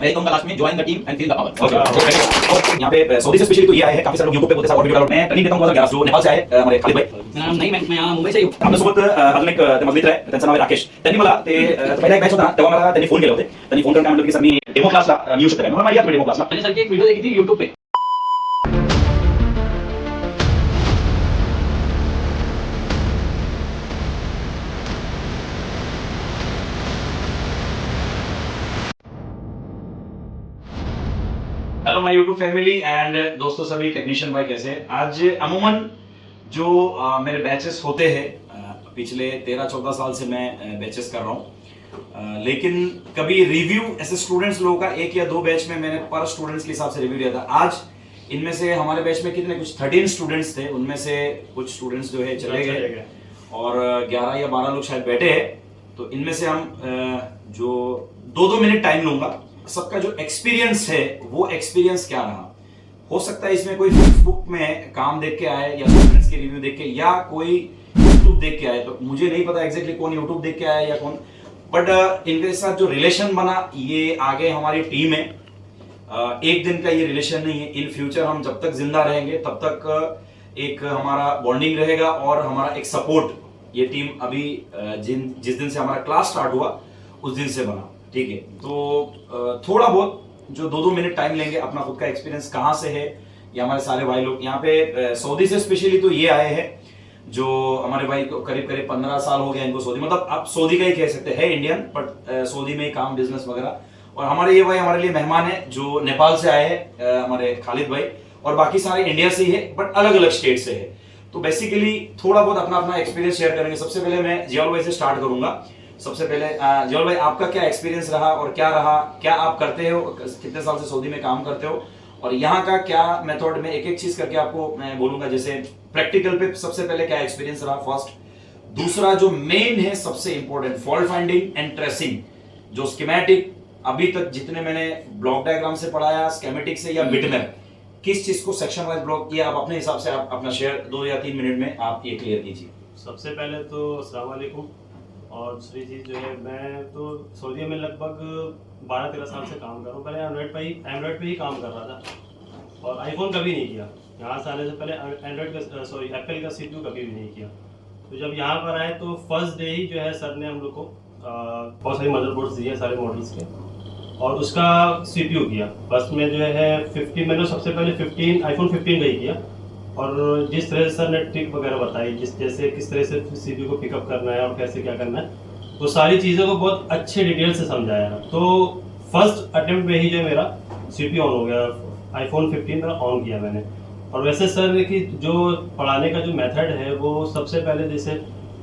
मैं कहूंगा लास्ट में join the team and feel the power. Okay, यहाँ पे सऊदी से स्पेशली तो ये आए हैं, काफी सारे लोग YouTube पे बोलते हैं और वीडियो डालते हैं। ट्रेनिंग देता हूँ 2011 जो नेपाल से आए हमारे खालिद भाई। नाही मैं यहाँ मुंबई से येऊ आपल्यासोबत अजून एक ते मजलीत आहे, त्यांचं नाव आहे राकेश. त्यांनी मला ते पहिला एक मॅच होता ना तेव्हा मला त्यांनी फोन केले होते. त्यांनी फोन करून काय म्हटलं की सर मी डेमो क्लासला येऊ शकतो का? मला माहिती आहे डेमो क्लासला. मैंने सर की एक वीडियो देखी थी YouTube पे। Hello my YouTube family and दोस्तों, सभी टेक्नीशियन भाई कैसे हैं? आज अमूमन जो मेरे बैचेस होते हैं, पिछले 13-14 साल से मैं बैचेस कर रहा हूँ, लेकिन कभी रिव्यू ऐसे स्टूडेंट्स लोगों का 1 या 2 बैच में मैंने पर स्टूडेंट्स के हिसाब से रिव्यू दिया था। आज इनमें से हमारे बैच में कितने कुछ 13 स्टूडेंट्स थे, उनमें से कुछ स्टूडेंट्स जो है चले गए और 11 या 12 लोग शायद बैठे हैं। तो इनमें से हम जो 2-2 मिनट टाइम लूंगा, सबका जो एक्सपीरियंस है वो एक्सपीरियंस क्या रहा। हो सकता है इसमें कोई फेसबुक में काम देख के आए या स्टूडेंट्स के रिव्यू देख के या कोई यूट्यूब देख के आए, तो मुझे नहीं पता एग्जैक्टली कौन यूट्यूब देख के आया या कौन, बट इनके साथ जो रिलेशन बना ये आगे हमारी टीम है। एक दिन का ये रिलेशन नहीं है, इन फ्यूचर हम जब तक जिंदा रहेंगे तब तक एक हमारा बॉन्डिंग रहेगा और हमारा एक सपोर्ट ये टीम अभी जिस दिन से हमारा क्लास स्टार्ट हुआ उस दिन से बना। ठीक है, तो थोड़ा बहुत जो 2-2 मिनट टाइम लेंगे, अपना खुद का एक्सपीरियंस कहाँ से है, ये हमारे सारे भाई लोग यहाँ पे सऊदी से स्पेशली तो ये आए हैं जो हमारे भाई को करीब 15 साल हो गया इनको सऊदी, मतलब आप सऊदी का ही कह सकते हैं, इंडियन बट सऊदी में ही काम बिजनेस वगैरह। और हमारे ये भाई हमारे लिए मेहमान है जो नेपाल से आए हैं, हमारे खालिद भाई, और बाकी सारे इंडिया से ही है बट अलग अलग स्टेट से है। तो बेसिकली थोड़ा बहुत अपना अपना एक्सपीरियंस शेयर करेंगे। सबसे पहले मैं जियाउल भाई से स्टार्ट करूंगा। सबसे पहले जियाउल भाई, आपका क्या एक्सपीरियंस रहा और क्या रहा, क्या आप करते हो, कितने साल से सऊदी में काम करते हो, और यहाँ का क्या मेथड में एक एक चीज करके आपको मैं बोलूंगा। जैसे प्रैक्टिकल पे सबसे पहले क्या एक्सपीरियंस रहा फर्स्ट, दूसरा जो मेन है सबसे important fault finding and tracing, जो स्कीमेटिक अभी तक जितने मैंने ब्लॉक डायग्राम से पढ़ाया, स्कीमेटिक से या बिटमैप, किस चीज को सेक्शन वाइज ब्लॉक, ये आप अपने हिसाब से आप अपना शेयर 2 या 3 मिनट में आप ये क्लियर कीजिए। सबसे पहले तो अस्सलाम वालेकुम। और दूसरी चीज़ जो है, मैं तो सऊदी में लगभग 12-13 साल से काम कर रहा हूँ। पहले एंड्रॉयड पे ही काम कर रहा था और आईफोन कभी नहीं किया। यहाँ से आने से पहले एप्पल का CPU कभी भी नहीं किया। तो जब यहाँ पर आए तो फर्स्ट डे ही जो है सर ने हम लोग को बहुत सारी मदरबोर्ड्स दिए सारे मॉडल्स के, और उसका CPU किया। फर्स्ट में जो है 15, मैंने सबसे पहले आईफोन 15 का ही किया। और जिस तरह से सर ने ट्रिक वगैरह बताई, जैसे किस तरह से CPU को पिकअप करना है और कैसे क्या करना है, वो सारी चीज़ों को बहुत अच्छे डिटेल से समझाया। तो फर्स्ट अटेम्प्ट में ही जो मेरा CPU ऑन हो गया, आईफोन 15 मेरा ऑन किया मैंने। और वैसे सर ने कि जो पढ़ाने का जो मेथड है वो सबसे पहले जैसे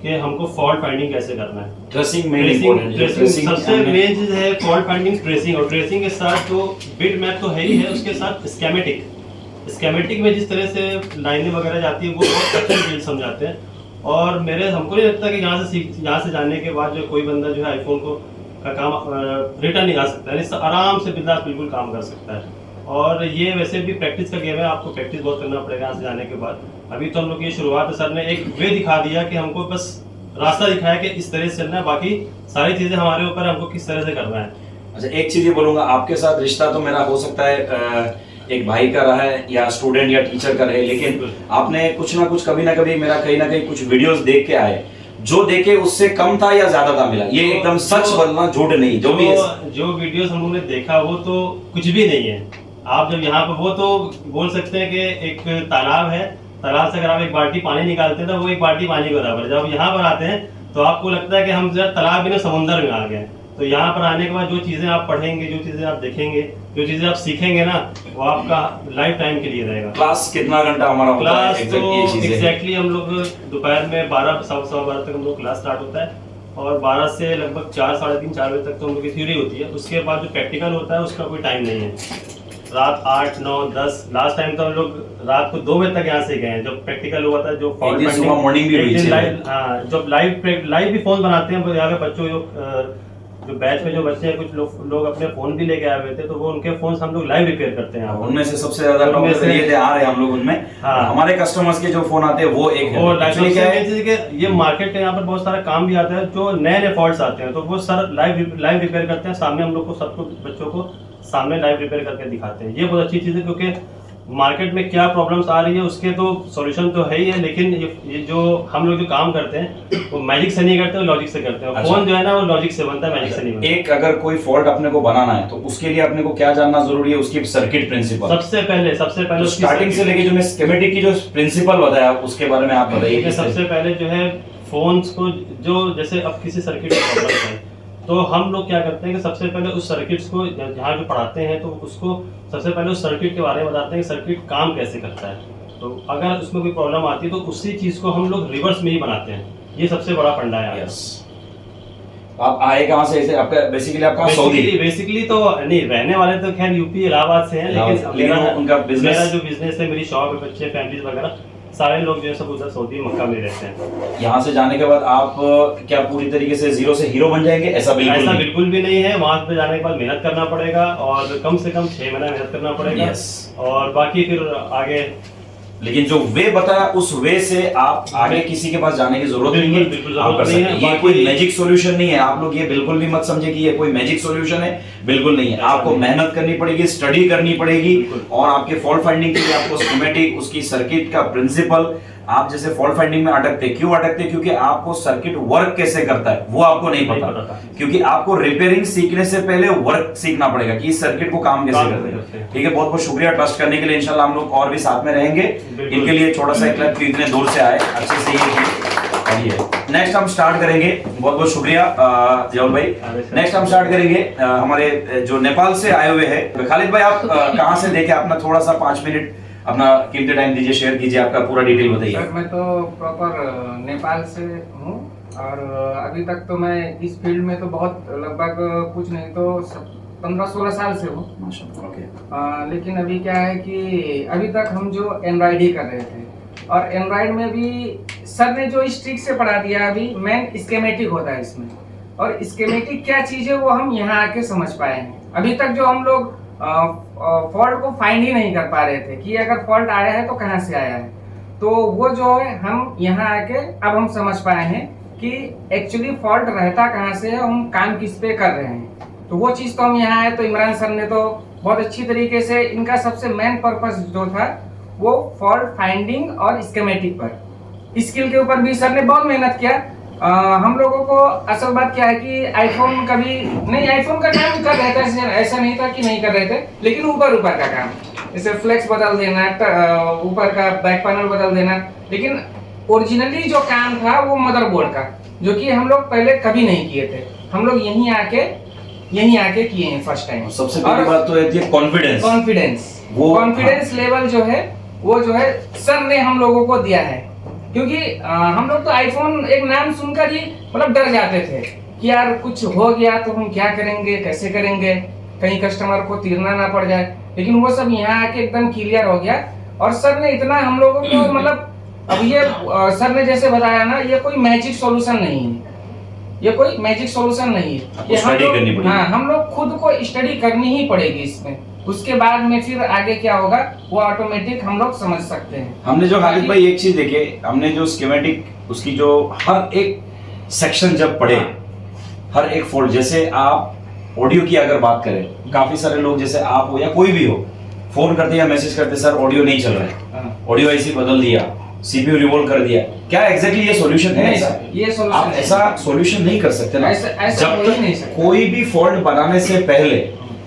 कि हमको फॉल्ट फाइंडिंग कैसे करना है, ट्रेसिंग सबसे मेन चीज़ है फॉल्ट फाइंडिंग, ट्रेसिंग। और ट्रेसिंग के साथ जो बिट मैप तो है ही है, उसके साथ स्कीमेटिक में जिस तरह से लाइनें वगैरह जाती है वो बहुत अच्छे डिटेल समझाते हैं। और हमको नहीं लगता कि यहाँ से जाने के बाद जो कोई बंदा जो है आईफोन का काम रिटर्न नहीं आ सकता है, इससे आराम से बिंदास बिल्कुल काम कर सकता है। और ये वैसे भी प्रैक्टिस का गेम है, आपको प्रैक्टिस बहुत करना पड़ेगा यहाँ से जाने के बाद। अभी तो हम लोग की शुरुआत है, सर ने एक वे दिखा दिया कि हमको बस रास्ता दिखाया कि इस तरह से चलना है, बाकी सारी चीज़ें हमारे ऊपर हमको किस तरह से करना है। अच्छा, एक चीज ये बोलूंगा, आपके साथ रिश्ता तो मेरा हो सकता है एक भाई का रहा है या स्टूडेंट या टीचर का रहे, लेकिन आपने कुछ ना कुछ कभी ना कभी मेरा कहीं ना कहीं कुछ वीडियोस देख के आए, जो देखे उससे कम था या ज्यादा था मिला, ये एकदम सच बोलना, झूठ नहीं। जो भी जो वीडियोस हम लोगों ने देखा वो तो कुछ भी नहीं है। आप जब यहाँ पर वो तो बोल सकते हैं कि एक तालाब है, तालाब से अगर आप एक बाल्टी पानी निकालते हैं तो वो एक बाल्टी पानी के बराबर है। जब यहाँ पर आते हैं तो आपको लगता है कि हम जब तालाब में समुंदर में आ गए। तो यहाँ पर आने के बाद जो चीज़ें आप पढ़ेंगे, जो चीज़ें आप देखेंगे, जो चीज़ें आप सीखेंगे ना, वो आपका लाइफ टाइम के लिए रहेगा। क्लास कितना घंटा हमारा होता है? क्लास तो एग्जैक्टली हम लोग दोपहर में 12-12 तक हम लोग क्लास स्टार्ट होता है, और 12 से लगभग 4-3 बजे तक तो हम लोग की थ्योरी होती है। उसके बाद जो प्रैक्टिकल होता है उसका कोई टाइम नहीं है। रात 8, 9, 10, लास्ट टाइम तो हम लोग रात को 2 बजे तक यहाँ से गए हैं जब प्रैक्टिकल हुआ था। जो मॉर्निंग भी हुई थी। हाँ, जब लाइव भी फोन बनाते हैं यहाँ के बच्चों, जो बैच में जो बच्चे हैं, कुछ लोग अपने फोन भी लेके आए हुए थे, तो वो उनके फोन हम लोग लाइव रिपेयर करते हैं। उनमें से सबसे ज्यादा ये आ रहे हैं हम लोग उनमें। हाँ। हमारे कस्टमर्स के जो फोन आते हैं वो एक एक्चुअली क्या है कि ये मार्केट के यहाँ पर बहुत सारा काम भी आता है, जो नए फॉल्ट्स आते हैं तो वो सर लाइव रिपेयर करते हैं। सामने हम लोग को सबको बच्चों को सामने लाइव रिपेयर करके दिखाते हैं। ये बहुत अच्छी चीज़ है, क्योंकि मार्केट में क्या प्रॉब्लम्स आ रही है उसके तो सॉल्यूशन तो है ही है, लेकिन ये जो हम लोग जो काम करते हैं वो मैजिक से नहीं करते, वो लॉजिक से करते हैं। अच्छा। फोन जो है ना वो लॉजिक से बनता है, मैजिक से नहीं बनता। एक अगर कोई फॉल्ट अपने को बनाना है तो उसके लिए अपने को क्या जानना जरूरी है? उसकी सर्किट प्रिंसिपल सबसे पहले तो उसकी स्टार्टिंग से लेके जो मैं स्कीमेटिक की जो प्रिंसिपल बताया उसके बारे में आप बताइए। देखिए, सबसे पहले जो है फोन्स को जो जैसे अब किसी सर्किट में प्रॉब्लम है तो हम लोग क्या करते हैं कि सबसे पहले उस सर्किट्स को जहाँ जो पढ़ाते हैं तो उसको सबसे पहले उस सर्किट के बारे में बताते हैं कि सर्किट काम कैसे करता है। तो अगर उसमें कोई प्रॉब्लम आती है तो उसी चीज़ को हम लोग रिवर्स में ही बनाते हैं। ये सबसे बड़ा फंडा है। यस। आप आए कहाँ से? ऐसे आपका बेसिकली आपका सऊदी? बेसिकली तो नहीं, रहने वाले तो खैर यूपी इलाहाबाद से हैं, लेकिन उनका मेरा जो बिजनेस है, मेरी शॉप है, बच्चे फैमिलीज वगैरह सारे लोग जो है सब उधर सऊदी मक्का में रहते हैं। यहाँ से जाने के बाद आप क्या पूरी तरीके से जीरो से हीरो बन जाएंगे? ऐसा बिल्कुल भी नहीं है। वहां पे जाने के बाद मेहनत करना पड़ेगा और कम से कम 6 महीना मेहनत करना पड़ेगा। और बाकी फिर आगे, लेकिन जो वे बताया उस वे से आप आगे किसी के पास जाने की जरूरत नहीं है। बिल्कुल आप कर जरूरत नहीं सकते हैं। है। ये कोई मैजिक सॉल्यूशन नहीं है। आप लोग ये बिल्कुल भी मत समझे कि ये कोई मैजिक सॉल्यूशन है, बिल्कुल नहीं है। आपको मेहनत करनी पड़ेगी, स्टडी करनी पड़ेगी और आपके फॉल्ट फाइंडिंग के लिए आपको स्कीमेटिक, उसकी सर्किट का प्रिंसिपल, आप जैसे फॉल्ट फाइंडिंग में अटकते क्यों अटकते? क्योंकि आपको सर्किट वर्क कैसे करता है वो आपको नहीं पता। क्योंकि आपको रिपेयरिंग सीखने से पहले वर्क सीखना पड़ेगा कि इस सर्किट को काम कैसे करते हैं। ठीक है, बहुत बहुत शुक्रिया ट्रस्ट करने के लिए। इंशाल्लाह हम लोग और भी साथ में रहेंगे। इनके लिए छोटा सा क्लब की इतने दूर से आए, अच्छे से ये नेक्स्ट हम स्टार्ट करेंगे। बहुत बहुत शुक्रिया जवल भाई। नेक्स्ट हम स्टार्ट करेंगे हमारे जो नेपाल से आए हुए हैं खालिद भाई। आप कहाँ से देखे? अपना थोड़ा सा 5 मिनट अपना कीमती टाइम दीजिए, शेयर कीजिए, आपका पूरा डिटेल बताइए। सर, मैं तो प्रॉपर नेपाल से हूँ और अभी तक तो मैं इस फील्ड में तो बहुत लगभग कुछ नहीं तो 15-16 साल से हूँ। ओके। लेकिन अभी क्या है कि अभी तक हम जो एंड्रॉयड ही कर रहे थे और एंड्रॉयड में भी सर ने जो इस ट्रिक से पढ़ा दिया, अभी मेन स्कीमेटिक होता है इसमें, और स्कीमेटिक क्या चीज़ है वो हम यहाँ आके समझ पाए हैं। अभी तक जो हम लोग फॉल्ट को फाइंड ही नहीं कर पा रहे थे कि अगर फॉल्ट आया है तो कहाँ से आया है, तो वो जो है हम यहाँ आके अब हम समझ पाए हैं कि एक्चुअली फॉल्ट रहता कहाँ से है, हम काम किस पे कर रहे हैं। तो वो चीज़ तो हम यहाँ आए तो इमरान सर ने तो बहुत अच्छी तरीके से, इनका सबसे मेन पर्पस जो था वो फॉल्ट फाइंडिंग और स्कीमेटिक पर, स्किल के ऊपर भी सर ने बहुत मेहनत किया। हम लोगों को असल बात क्या है कि आईफोन कभी नहीं, आईफोन का काम कर रहे थे, ऐसा नहीं था कि नहीं कर रहे थे, लेकिन ऊपर का काम, जैसे फ्लेक्स बदल देना, ऊपर का बैक पैनल बदल देना, लेकिन ओरिजिनली जो काम था वो मदरबोर्ड का, जो कि हम लोग पहले कभी नहीं किए थे। हम लोग यहीं आके किए हैं फर्स्ट टाइम। सबसे पहली बात तो है कॉन्फिडेंस लेवल जो है वो जो है सर ने हम लोगों को दिया है, क्योंकि हम लोग तो आईफोन एक नाम सुनकर ही मतलब डर जाते थे कि यार कुछ हो गया तो हम क्या करेंगे, कैसे करेंगे, कहीं कस्टमर को तीरना ना पड़ जाए। लेकिन वो सब यहाँ आके एकदम क्लियर हो गया और सर ने इतना हम लोगों को मतलब, अब ये सर ने जैसे बताया ना, ये कोई मैजिक सॉल्यूशन नहीं है, ये कोई मैजिक सॉल्यूशन नहीं है, ये हम लोग खुद को स्टडी करनी ही पड़ेगी इसमें। उसके बाद में फिर आगे क्या होगा वो ऑटोमेटिक हम लोग समझ सकते हैं। हमने जो खालिद भाई एक चीज देखे, हमने जो स्कीमेटिक उसकी जो हर एक सेक्शन जब पढ़े, हर एक फोल्ड, जैसे आप ऑडियो की अगर बात करें, काफी सारे लोग जैसे आप हो या कोई भी हो फोन करते या मैसेज करते, सर ऑडियो नहीं चल रहा है, ऑडियो ऐसे बदल दिया, सीपीयू रिवोल्व कर दिया। क्या एग्जैक्टली ये सॉल्यूशन है? ये सॉल्यूशन आप ऐसा सॉल्यूशन नहीं कर सकते ना। जब तक कोई भी फॉल्ट बनाने से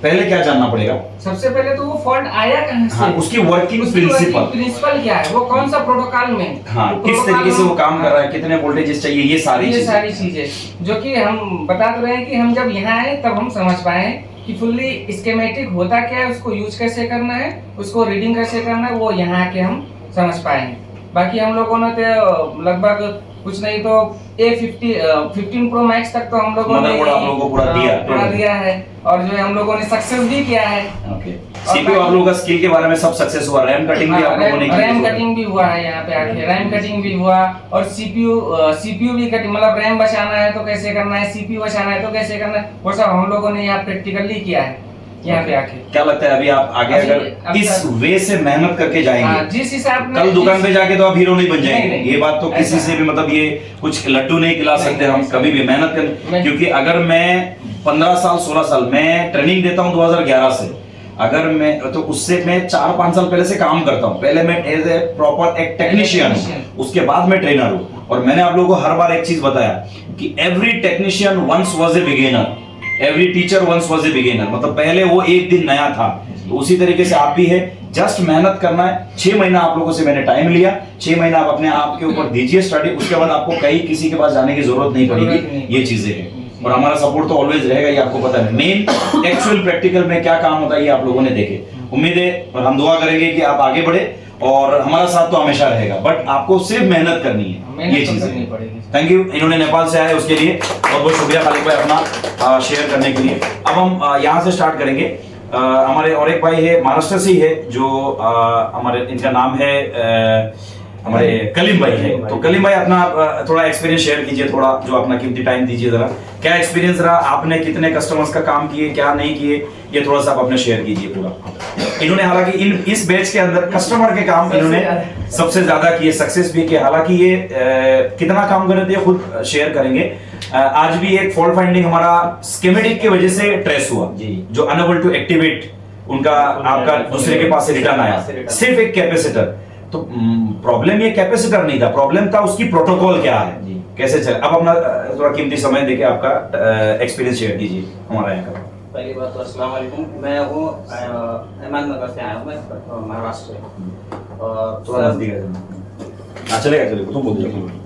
पहले क्या जानना पड़ेगा? सबसे पहले तो वो फॉल्ट आया कहाँ से, हाँ, उसकी वर्किंग प्रिंसिपल क्या है, वो कौन सा प्रोटोकॉल में, हाँ, किस तरीके से वो काम कर रहा है, कितने वोल्टेजेस चाहिए, ये सारी चीजें जो कि हम बता तो रहे हैं कि हम जब यहाँ आए तब हम समझ पाए कि फुल्ली स्कीमेटिक होता क्या है, उसको यूज कैसे करना है, उसको रीडिंग कैसे करना है, वो यहाँ आके हम समझ पाए हैं। बाकी हम लोगों ने तो लगभग कुछ नहीं तो A15 Pro Max तक तो हम लोगों ने पूरा दिया है और जो है हम लोगों ने सक्सेस भी किया है। ओके, सीपीयू आप लोगों का स्किल के बारे में सब सक्सेस हुआ, रैम कटिंग भी आप लोगों ने की, रैम कटिंग भी हुआ है यहाँ पे आके, रैम कटिंग भी हुआ और सीपीयू भी कटिंग, मतलब रैम बचाना है तो कैसे करना है, सीपीयू बचाना है तो कैसे करना है, वो सब हम लोगों ने यहाँ प्रैक्टिकली किया है। यहाँ पे आके। क्या लगता है अभी आप आगे अगर इस वे से मेहनत करके जाएंगे, जिस हिसाब में कल दुकान पे जाके तो आप हीरो नहीं बन जाएंगे। नहीं, ये बात तो किसी से भी मतलब ये कुछ लड्डू नहीं खिला सकते हम, कभी भी मेहनत कर, क्योंकि अगर मैं 15 साल 16 साल मैं ट्रेनिंग देता हूँ 2011 से, अगर मैं तो उससे मैं 4-5 साल पहले से काम करता हूँ। पहले मैं एज ए प्रॉपर एक टेक्नीशियन हूँ, उसके बाद मैं ट्रेनर हूँ। और मैंने आप लोगों को हर बार एक चीज बताया कि every technician once was a beginner, every teacher once was a beginner, मतलब पहले वो एक दिन नया था। तो उसी तरीके से आप भी है, जस्ट मेहनत करना है। 6 महीना आप लोगों से मैंने टाइम लिया, 6 महीना आप अपने आप के ऊपर दीजिए स्टडी, उसके बाद आपको कहीं किसी के पास जाने की जरूरत नहीं पड़ेगी। ये चीजें हैं और हमारा सपोर्ट तो ऑलवेज रहेगा, ये आपको पता है। मेन एक्चुअल प्रैक्टिकल में क्या काम होता है ये आप लोगों ने देखे। उम्मीद है और हम दुआ करेंगे कि आप आगे बढ़े और हमारा साथ तो हमेशा रहेगा, बट आपको सिर्फ मेहनत करनी है, ये चीज करनी पड़ेगी। थैंक यू, इन्होंने नेपाल से आए उसके लिए बहुत बहुत शुक्रिया खालिद भाई अपना शेयर करने के लिए। अब हम यहाँ से स्टार्ट करेंगे। हमारे और एक भाई है महाराष्ट्र से ही है जो हमारे, इनका नाम है हमारे कलीम भाई है। तो कलीम भाई अपना थोड़ा एक्सपीरियंस शेयर कीजिए, थोड़ा जो अपना कीमती टाइम दीजिए जरा। क्या एक्सपीरियंस रहा, आपने कितने कस्टमर्स का काम किए, क्या नहीं किए, ये थोड़ा सा आप अपने शेयर कीजिए पूरा। इन्होंने हालांकि इस बैच के अंदर कस्टमर के काम इन्होंने सबसे ज्यादा किए, सक्सेस भी किए। हालांकि ये कितना काम कर रहे थे खुद शेयर करेंगे। आज भी एक फॉल्ट फाइंडिंग हमारा स्कीमेटिक की वजह से ट्रेस हुआ, जो अनएबल टू एक्टिवेट उनका आपका दूसरे के पास से रिटर्न आया, सिर्फ एक कैपेसिटर। तो प्रॉब्लम ये कैपेसिटर नहीं था, प्रॉब्लम था उसकी प्रोटोकॉल क्या है, कैसे चले। अब अपना थोड़ा कीमती समय देके आपका एक्सपीरियंस शेयर कीजिए हमारा यहाँ का। पहली बात तो अस्सलाम वालेकुम, मैं हूँ अहमदनगर से आया हूँ, मैं महाराष्ट्र से। और थोड़ा नजदीक है, चलेगा तुम बोल दीजिए।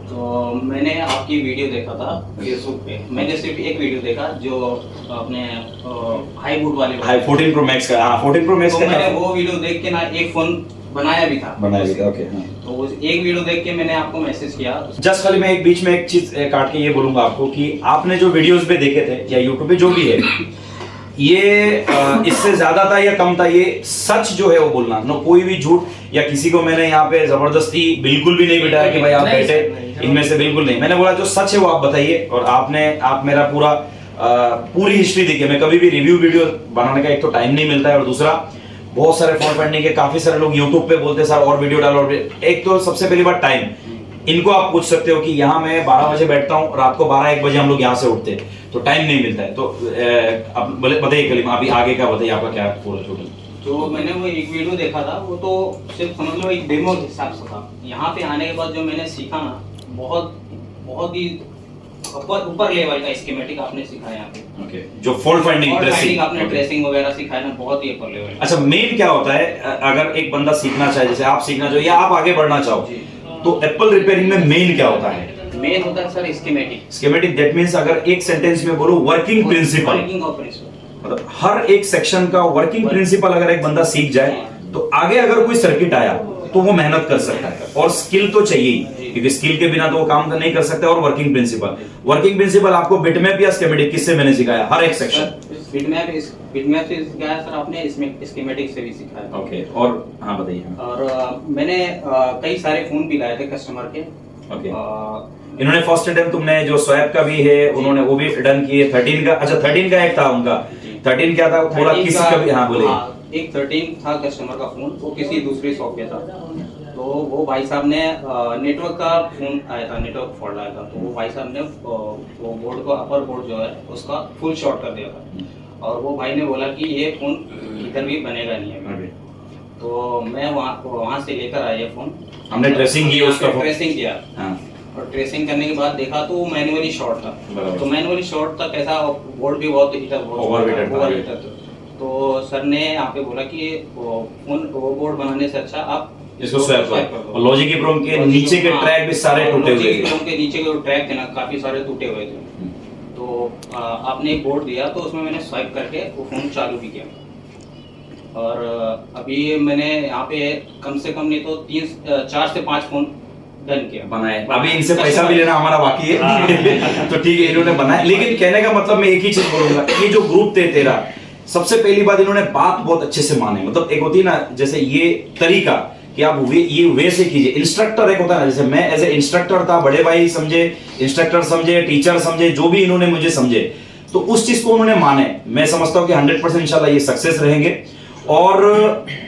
तो मैंने आपकी वीडियो देखा था यूट्यूब पे, मैंने सिर्फ एक वीडियो देखा जो अपने हाई वुड वाले 14 प्रो मैक्स का। हाँ 14 प्रो मैक्स तो का मैंने वो वीडियो देख के ना एक फोन बनाया भी था। ओके। तो उस एक वीडियो देख के मैंने आपको मैसेज किया। जस्ट खाली मैं एक बीच में एक चीज काट के ये बोलूंगा आपको कि आपने जो वीडियोस पे देखे थे या यूट्यूब पे जो भी है, ये इससे ज्यादा था या कम था, ये सच जो है वो बोलना, नो कोई भी झूठ। या किसी को मैंने यहाँ पे जबरदस्ती बिल्कुल भी नहीं बिठाया कि भाई आप बैठे, इनमें से बिल्कुल नहीं। मैंने बोला जो सच है वो आप बताइए। और आप मेरा पूरी हिस्ट्री देखिए। मैं कभी भी रिव्यू वीडियो बनाने का एक तो टाइम नहीं मिलता है, और दूसरा बहुत सारे फॉल्ट फाइंडिंग के काफी सारे लोग यूट्यूब पे बोलते हैं सर और वीडियो डालो। एक तो सबसे पहली बात टाइम, इनको आप पूछ सकते हो कि यहाँ मैं 12 बजे बैठता हूँ, रात को 12-1 बजे हम लोग यहाँ से उठते हैं, तो टाइम नहीं मिलता है। तो अब बताइए कलीम, अभी आगे का बताइए, आपका क्या पूरा टोटल। तो मैंने वो एक वीडियो देखा था, वो तो सिर्फ समझ लो एक डेमो के हिसाब से था। यहाँ पे आने के बाद जो मैंने सीखा ना, बहुत ही ऊपर लेवल का स्कीमेटिक आपने सिखाया यहाँ पे। ओके, जो फॉल्ट फाइंडिंग ट्रेसिंग आपने ट्रेसिंग वगैरह सिखाया ना, बहुत ही ऊपर लेवल। अच्छा, मेन क्या होता है, अगर एक बंदा सीखना चाहे, जैसे आप सीखना चाहो या आप आगे बढ़ना चाहो, तो एप्पल रिपेयरिंग में मेन क्या होता है? मेन होता है सर स्कीमेटिक। दैट मींस अगर एक सेंटेंस में बोलो वर्किंग प्रिंसिपल, मतलब हर एक सेक्शन का वर्किंग प्रिंसिपल अगर एक बंदा सीख जाए, तो आगे अगर कोई सर्किट आया तो वो मेहनत कर सकता है। और स्किल तो चाहिए ही, क्योंकि स्किल के बिना तो वो काम नहीं कर सकता। और वर्किंग प्रिंसिपल आपको बिटमैप या स्कीमेटिक किससे मैंने सिखाया? हर एक सेक्शन बिटमैप से सिखाया सर आपने, इसमें स्कीमेटिक से भी सिखाया। ओके, और हाँ बताइए। और मैंने कई सारे फोन भी लाए थे कस्टमर के। ओके, इन्होंने फर्स्ट अटेम्प्ट तुमने जो स्वैप का भी है उन्होंने वो भी डन किए। 13 का, अच्छा 13 का एक था उनका, 13 क्या था थोड़ा किसी का भी, हाँ बोले। एक 13 था कस्टमर का फोन, वो किसी दूसरी शॉप पे था। तो वो भाई साहब ने नेटवर्क का फोन आया था, नेटवर्क फॉल्ट आया था। तो वो भाई साहब ने वो बोर्ड को, अपर बोर्ड जो है उसका फुल शॉर्ट कर दिया था। और वो भाई ने बोला कि ये फोन इधर भी बनेगा नहीं है। तो मैं वहाँ से लेकर आया ये फोन, हमने ट्रेसिंग की, उसका ट्रेसिंग किया। और ट्रेसिंग करने के बाद देखा तो मैनुअली शॉर्ट था। तो मैनुअली शॉर्ट था कैसा, बोर्ड भी बहुत ओवरहीटर था। तो सर ने यहाँ पे बोला कि वो बोर्ड बनाने से अच्छा आप इसको स्वैप करो। और लॉजिक EEPROM के नीचे के ट्रैक भी सारे टूटे हुए थे। के नीचे के ट्रैक थे ना, काफी सारे टूटे हुए थे। तो आपने एक बोर्ड दिया, तो उसमें मैंने स्वाइप करके वो फोन चालू भी किया। और अभी मैंने यहाँ पे कम से कम नहीं तो 4 से 5 फोन डन किया, बनाए। अभी इनसे पैसा भी लेना हमारा बाकी है। तो ठीक है, इन्होंने बनाया। लेकिन कहने का मतलब मैं एक ही चीज बोलूंगा, ये जो ग्रुप थे तेरा, सबसे पहली बात इन्होंने बात बहुत अच्छे से माने। मतलब एक होती है ना, जैसे ये तरीका कि आप ये वे से कीजिए। इंस्ट्रक्टर एक होता है ना, जैसे मैं एज ए इंस्ट्रक्टर था, बड़े भाई समझे, इंस्ट्रक्टर समझे, टीचर समझे, जो भी इन्होंने मुझे समझे, तो उस चीज को उन्होंने माने, मैं समझता हूं कि 100% इंशाल्लाह ये सक्सेस रहेंगे। और